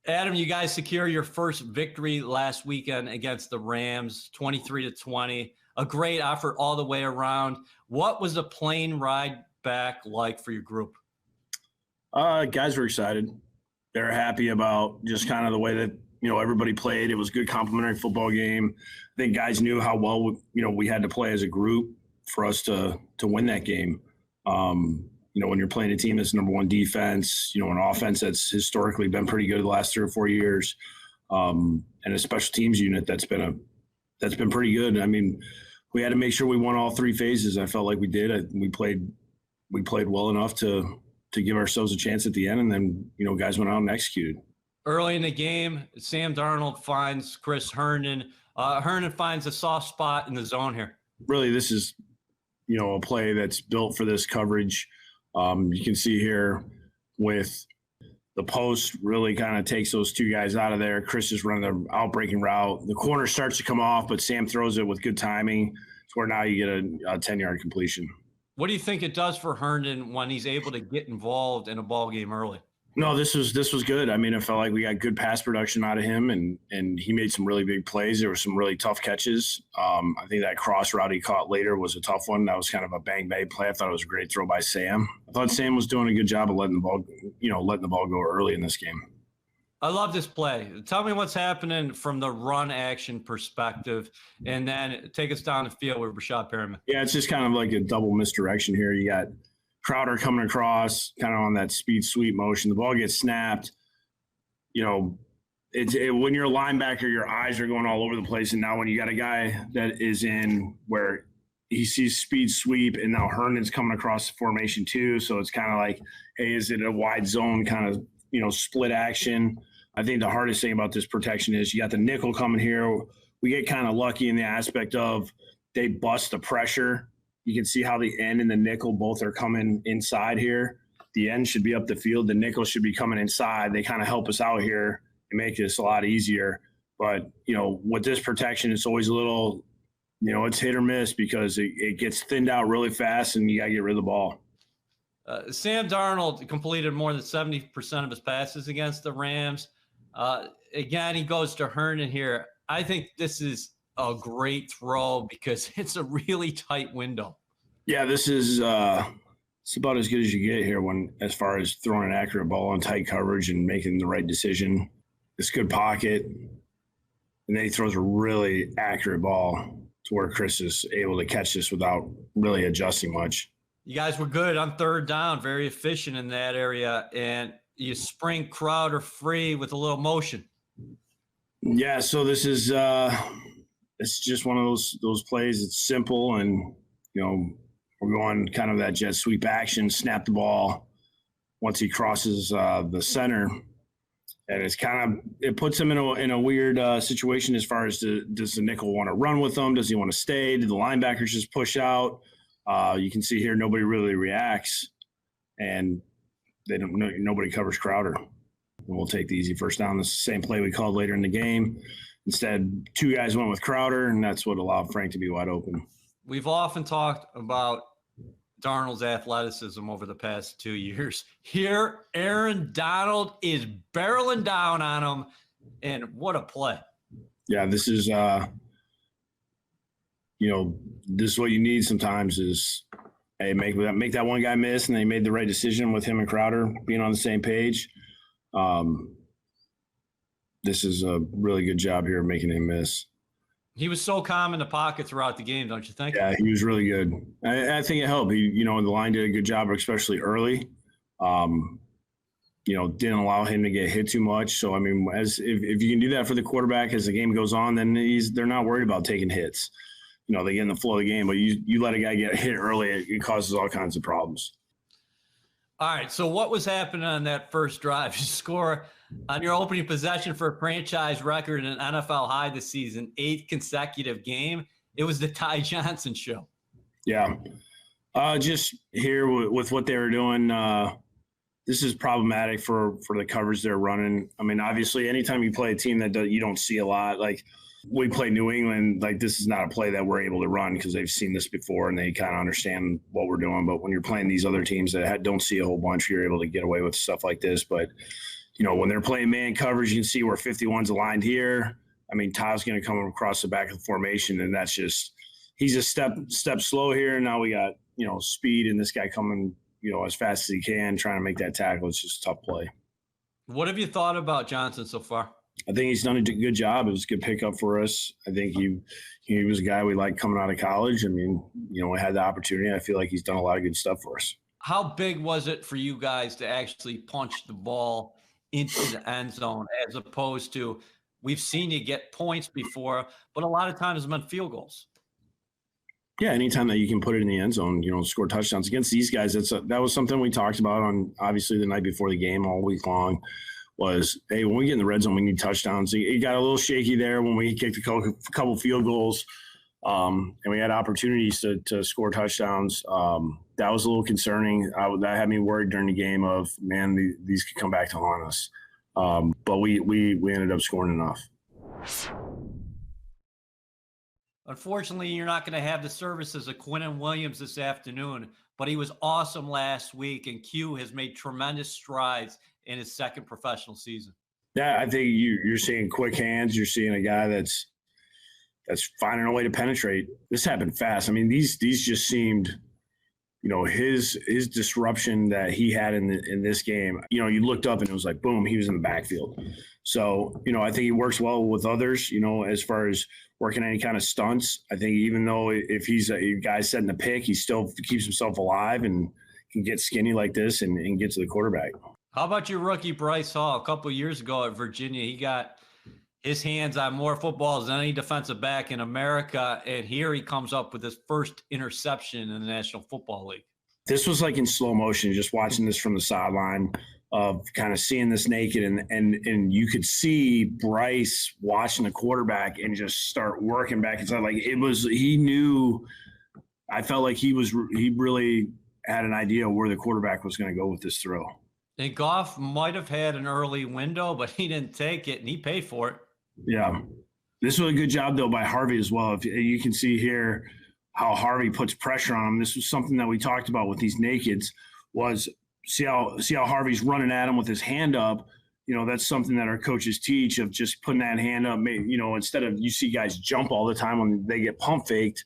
Adam, you guys secure your first victory last weekend against the Rams, 23-20. A great effort all the way around. What was the plane ride back like for your group? Guys were excited. They're happy about just kind of the way that, everybody played. It was a good complimentary football game. I think guys knew how well, we had to play as a group for us to win that game. When you're playing a team that's number one defense, an offense that's historically been pretty good the last 3 or 4 years, and a special teams unit that's been pretty good. I mean, we had to make sure we won all 3 phases. I felt like we did. We played well enough to give ourselves a chance at the end, and then guys went out and executed. Early in the game, Sam Darnold finds Chris Herndon. Herndon finds a soft spot in the zone here. Really, this is a play that's built for this coverage. You can see here with the post really kind of takes those 2 guys out of there. Chris is running the outbreaking route. The corner starts to come off, but Sam throws it with good timing. It's where now you get a 10-yard completion. What do you think it does for Herndon when he's able to get involved in a ball game early? No, this was good. I mean, it felt like we got good pass production out of him, and he made some really big plays. There were some really tough catches. I think that cross route he caught later was a tough one. That was kind of a bang-bang play. I thought it was a great throw by Sam. I thought Sam was doing a good job of letting the ball go early in this game. I love this play. Tell me what's happening from the run action perspective, and then take us down the field with Rashad Perriman. Yeah, it's just kind of like a double misdirection here. You got Crowder coming across kind of on that speed sweep motion. The ball gets snapped. When you're a linebacker, your eyes are going all over the place. And now when you got a guy that is in where he sees speed sweep, and now Herndon's coming across the formation too. So it's kind of like, hey, is it a wide zone kind of, split action? I think the hardest thing about this protection is you got the nickel coming here. We get kind of lucky in the aspect of they bust the pressure. You can see how the end and the nickel both are coming inside here. The end should be up the field. The nickel should be coming inside. They kind of help us out here and make this a lot easier. But, with this protection, it's always a little, it's hit or miss because it gets thinned out really fast and you got to get rid of the ball. Sam Darnold completed more than 70% of his passes against the Rams. Again, he goes to Herndon here. I think this is a great throw because it's a really tight window. Yeah, this is it's about as good as you get here as far as throwing an accurate ball on tight coverage and making the right decision. It's good pocket, and then he throws a really accurate ball to where Chris is able to catch this without really adjusting much. You guys were good on third down, very efficient in that area, and you spring Crowder free with a little motion. Yeah, so this is it's just one of those plays. It's simple, and we're going kind of that jet sweep action, snap the ball once he crosses the center, and it puts him in a weird situation as far as does the nickel want to run with him? Does he want to stay? Do the linebackers just push out? You can see here nobody really reacts, and nobody covers Crowder. And we'll take the easy first down. This is the same play we called later in the game. Instead, 2 guys went with Crowder, and that's what allowed Frank to be wide open. We've often talked about Darnold's athleticism over the past 2 years. Here, Aaron Donald is barreling down on him, and what a play. Yeah, this is this is what you need sometimes is, hey, make that one guy miss, and they made the right decision with him and Crowder being on the same page. This is a really good job here of making him miss. He was so calm in the pocket throughout the game, don't you think? Yeah, he was really good. I think it helped. The line did a good job, especially early. Didn't allow him to get hit too much. So, I mean, if you can do that for the quarterback as the game goes on, then they're not worried about taking hits. They get in the flow of the game, but you let a guy get hit early, it causes all kinds of problems. All right, so what was happening on that first drive? You score on your opening possession for a franchise record and an NFL high this season, 8th consecutive game. It was the Ty Johnson show. Yeah. Just here with what they were doing, this is problematic for the coverage they're running. I mean, obviously, anytime you play a team that you don't see a lot, like we play New England, like this is not a play that we're able to run because they've seen this before and they kind of understand what we're doing. But when you're playing these other teams that don't see a whole bunch, you're able to get away with stuff like this. But, when they're playing man coverage, you can see where 51's aligned here. I mean, Todd's going to come across the back of the formation, and that's just he's a step slow here. Now we got, speed and this guy coming, as fast as he can, trying to make that tackle. It's just a tough play. What have you thought about Johnson so far? I think he's done a good job. It was a good pickup for us. I think he was a guy we liked coming out of college. I mean, we had the opportunity. I feel like he's done a lot of good stuff for us. How big was it for you guys to actually punch the ball into the end zone as opposed to we've seen you get points before, but a lot of times it's meant field goals? Yeah, anytime that you can put it in the end zone, score touchdowns against these guys, that was something we talked about on obviously the night before the game all week long was, hey, when we get in the red zone, we need touchdowns. It got a little shaky there when we kicked a couple field goals, and we had opportunities to score touchdowns. That was a little concerning. That had me worried during the game of, man, these could come back to haunt us. But we ended up scoring enough. Unfortunately, you're not going to have the services of Quinnen Williams this afternoon, but he was awesome last week, and Q has made tremendous strides in his second professional season. Yeah, I think you're seeing quick hands. You're seeing a guy that's finding a way to penetrate. This happened fast. I mean, these just seemed, his disruption that he had in this game. You looked up and it was like, boom, he was in the backfield. So, I think he works well with others, as far as working any kind of stunts. I think even though if he's a guy setting the pick, he still keeps himself alive and can get skinny like this and get to the quarterback. How about your rookie Bryce Hall? A couple of years ago at Virginia, he got his hands on more footballs than any defensive back in America, and here he comes up with his first interception in the National Football League. This was like in slow motion, just watching this from the sideline, of kind of seeing this naked, and you could see Bryce watching the quarterback and just start working back inside. Like he knew. I felt like he really had an idea where the quarterback was going to go with this throw. And Goff might have had an early window, but he didn't take it, and he paid for it. Yeah. This was a good job, though, by Harvey as well. If you can see here how Harvey puts pressure on him. This was something that we talked about with these nakeds was see how Harvey's running at him with his hand up. That's something that our coaches teach, of just putting that hand up. Instead of, you see guys jump all the time when they get pump faked.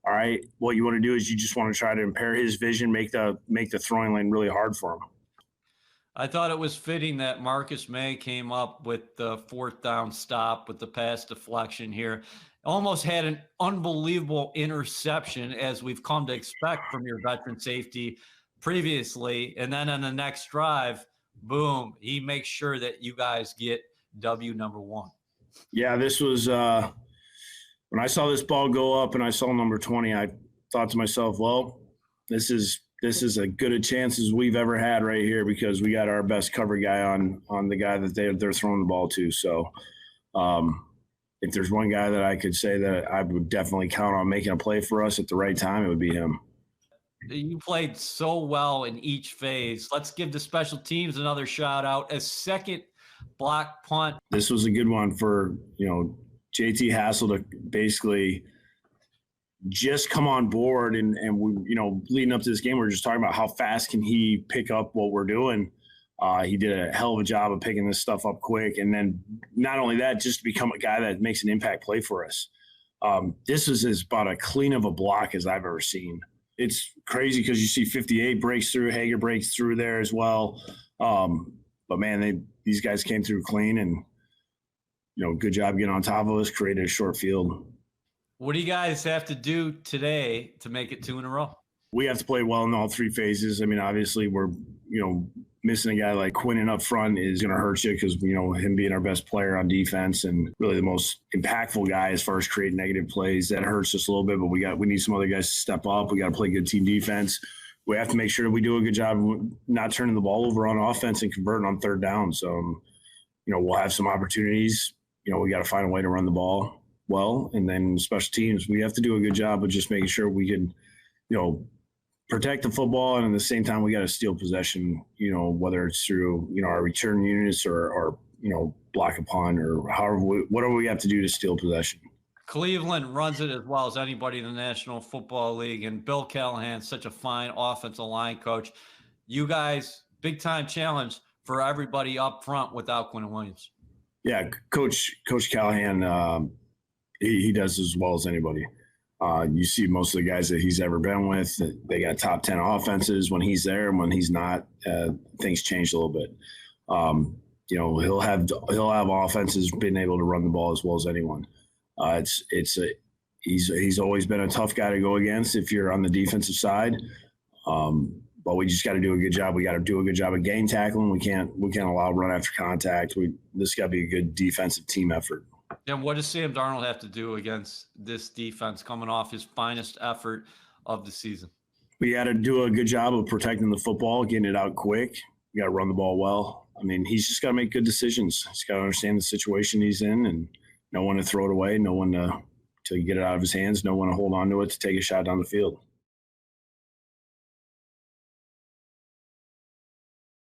All right, what you want to do is you just want to try to impair his vision, make the throwing lane really hard for him. I thought it was fitting that Marcus May came up with the fourth down stop with the pass deflection here. Almost had an unbelievable interception, as we've come to expect from your veteran safety previously. And then on the next drive, boom, he makes sure that you guys get W number 1. Yeah, this was when I saw this ball go up and I saw number 20, I thought to myself, well, this is as good a chance as we've ever had right here, because we got our best cover guy on the guy that they're throwing the ball to. So if there's one guy that I could say that I would definitely count on making a play for us at the right time, it would be him. You played so well in each phase. Let's give the special teams another shout out. A second block punt. This was a good one for, JT Hassel to basically just come on board, and we, leading up to this game, we were just talking about how fast can he pick up what we're doing. He did a hell of a job of picking this stuff up quick, and then not only that, just to become a guy that makes an impact play for us. This is as about a clean of a block as I've ever seen. It's crazy because you see 58 breaks through, Hager breaks through there as well. But man, these guys came through clean, and good job getting on top of us, created a short field. What do you guys have to do today to make it 2 in a row? We have to play well in all 3 phases. I mean, obviously we're, missing a guy like Quinnen up front is going to hurt you, because, him being our best player on defense and really the most impactful guy as far as creating negative plays, that hurts us a little bit, but we need some other guys to step up. We got to play good team defense. We have to make sure that we do a good job of not turning the ball over on offense and converting on third down. So, we'll have some opportunities. We got to find a way to run the ball well. And then special teams, we have to do a good job of just making sure we can, protect the football, and at the same time we got to steal possession, whether it's through, our return units or block a punt, or whatever we have to do to steal possession. Cleveland runs it as well as anybody in the National Football League, and Bill Callahan's such a fine offensive line coach. You guys, big time challenge, for everybody up front without Quinn Williams. Yeah, Coach Callahan, he does as well as anybody. You see most of the guys that he's ever been with, they got top 10 offenses when he's there, and when he's not, things change a little bit. He'll have offenses being able to run the ball as well as anyone. He's always been a tough guy to go against if you're on the defensive side. But we just got to do a good job. We got to do a good job of game tackling. We can't allow run after contact. This got to be a good defensive team effort. And what does Sam Darnold have to do against this defense coming off his finest effort of the season? We got to do a good job of protecting the football, getting it out quick. We got to run the ball well. I mean, he's just got to make good decisions. He's got to understand the situation he's in and know when to throw it away, know when to get it out of his hands, know when to hold on to it to take a shot down the field.